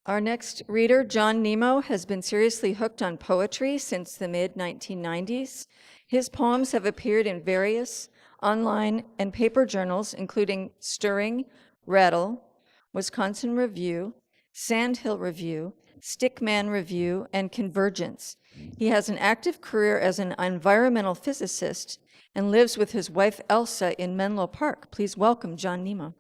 Our next reader, John Nimmo, has been seriously hooked on poetry since the mid-1990s. His poems have appeared in various online and paper journals, including Stirring, Rattle, Wisconsin Review, Sandhill Review, Stickman Review, and Convergence. He has an active career as an environmental physicist and lives with his wife Elsa in Menlo Park. Please welcome John Nimmo.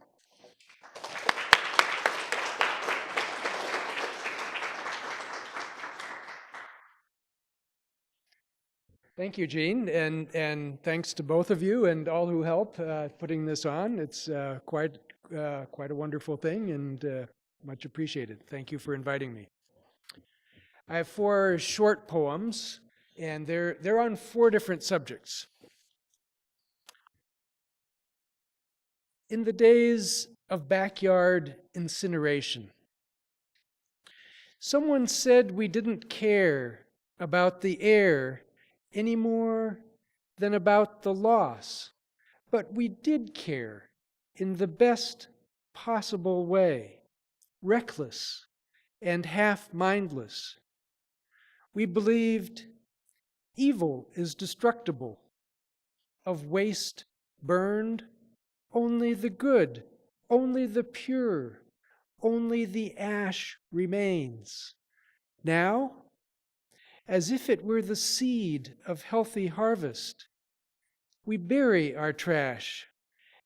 Thank you, Jean, and thanks to both of you and all who help putting this on. It's quite a wonderful thing and much appreciated. Thank you for inviting me. I have 4 short poems, and they're on 4 different subjects. In the days of backyard incineration, someone said we didn't care about the air any more than about the loss, but we did care in the best possible way, reckless and half-mindless. We believed evil is destructible, of waste burned, only the good, only the pure, only the ash remains. Now, as if it were the seed of healthy harvest, we bury our trash,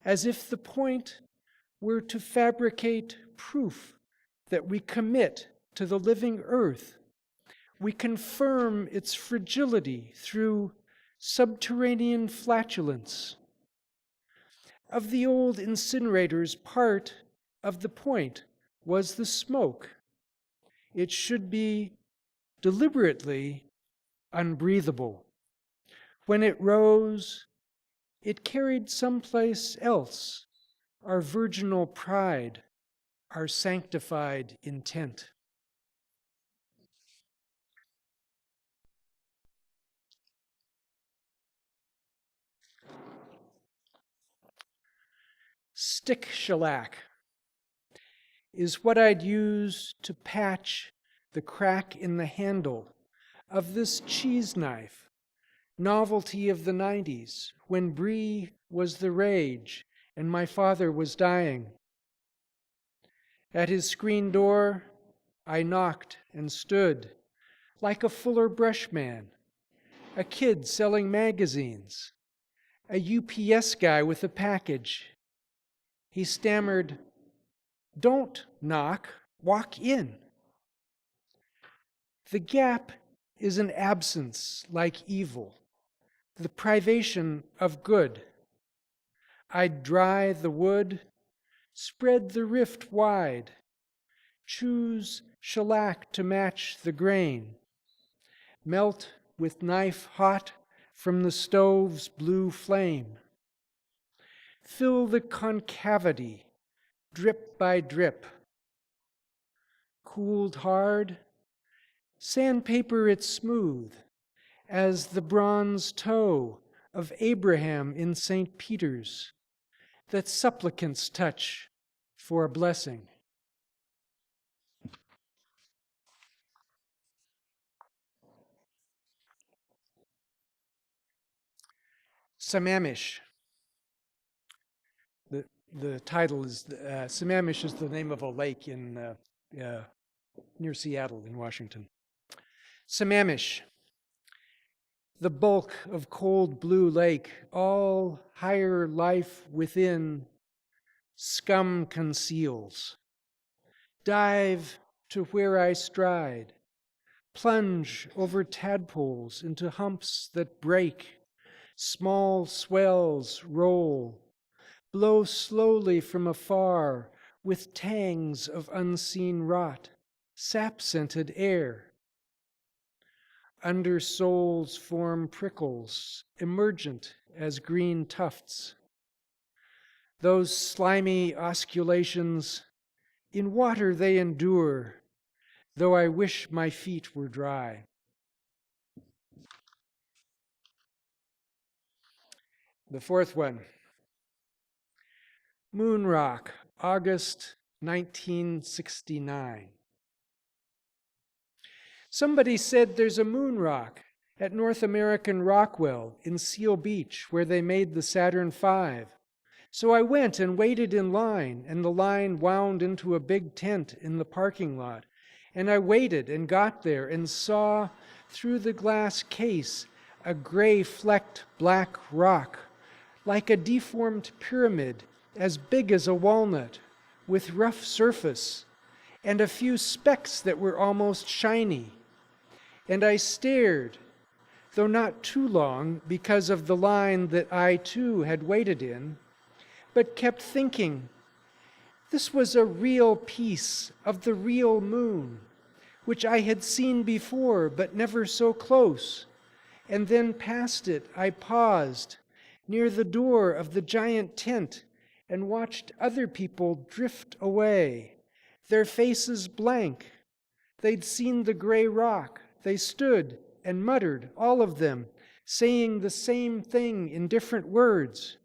as if the point were to fabricate proof that we commit to the living earth. We confirm its fragility through subterranean flatulence. Of the old incinerators, part of the point was the smoke. It should be deliberately unbreathable. When it rose, it carried someplace else our virginal pride, our sanctified intent. Stick shellac is what I'd use to patch the crack in the handle of this cheese knife, novelty of the 90s, when brie was the rage and my father was dying. At his screen door, I knocked and stood like a Fuller Brush man, a kid selling magazines, a UPS guy with a package. He stammered, "Don't knock, walk in." The gap is an absence like evil, the privation of good. I'd dry the wood, spread the rift wide, choose shellac to match the grain, melt with knife hot from the stove's blue flame. Fill the concavity, drip by drip. Cooled hard, sandpaper it smooth as the bronze toe of Abraham in St. Peter's that supplicants touch for a blessing. Sammamish. The title is, Sammamish is the name of a lake in near Seattle in Washington. Sammamish, the bulk of cold blue lake, all higher life within, scum conceals. Dive to where I stride, plunge over tadpoles into humps that break, small swells roll, blow slowly from afar with tangs of unseen rot. sap-scented air. Under soles form prickles, emergent as green tufts. Those slimy osculations, in water they endure, though I wish my feet were dry. The fourth one. Moon Rock, August 1969. Somebody said there's a moon rock at North American Rockwell in Seal Beach where they made the Saturn V. So I went and waited in line, and the line wound into a big tent in the parking lot. And I waited and got there and saw through the glass case a gray flecked black rock, like a deformed pyramid as big as a walnut, with rough surface, and a few specks that were almost shiny. And I stared, though not too long because of the line that I too had waited in, but kept thinking, this was a real piece of the real moon, which I had seen before, but never so close. And then past it I paused, near the door of the giant tent, and watched other people drift away, their faces blank. They'd seen the gray rock. They stood and muttered, all of them, saying the same thing in different words.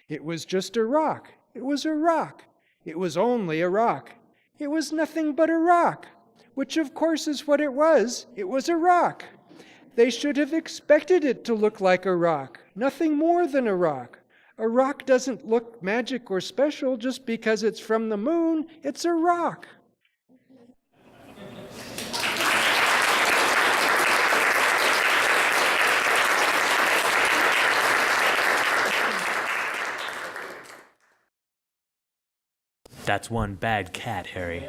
It was just a rock. It was a rock. It was only a rock. It was nothing but a rock, which of course is what it was. It was a rock. They should have expected it to look like a rock, nothing more than a rock. A rock doesn't look magic or special just because it's from the moon. It's a rock. That's one bad cat, Harry.